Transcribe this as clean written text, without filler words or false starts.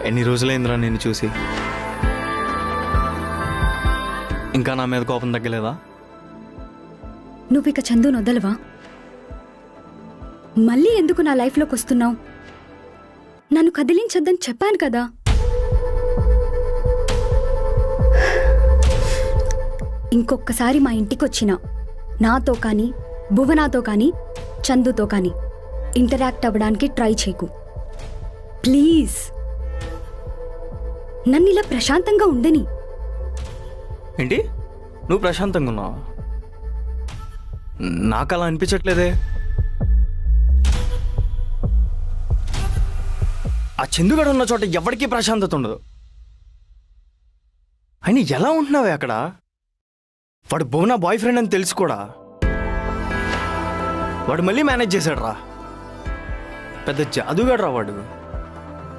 ఎన్ని రోజులైందిరా నిన్ను చూసి? ఇంకా నా మీద కోపం తగ్గలేదా? నువ్విక చందును వదలవా? మళ్ళీ ఎందుకు నా లైఫ్లోకి వస్తున్నావు? నన్ను కదిలించొద్దని చెప్పాను కదా. ఇంకొక్కసారి మా ఇంటికొచ్చినా నాతో కానీ భువనాతో కానీ చందుతో కానీ ఇంటరాక్ట్ అవ్వడానికి ట్రై చేయకు ప్లీజ్. నన్ను ఇలా ప్రశాంతంగా ఉండని. ఏంటి నువ్వు ప్రశాంతంగా ఉన్నావా? నాకు అలా అనిపించట్లేదే. ఆ చందుగాడు ఉన్న చోట ఎవరికీ ప్రశాంతత ఉండదు. అయినా ఎలా ఉంటున్నావే అక్కడ? వాడు భువన బాయ్ ఫ్రెండ్ అని తెలుసు కూడా. వాడు మళ్ళీ మేనేజ్ చేశాడు రా. పెద్ద జాదుగాడు రా వాడు.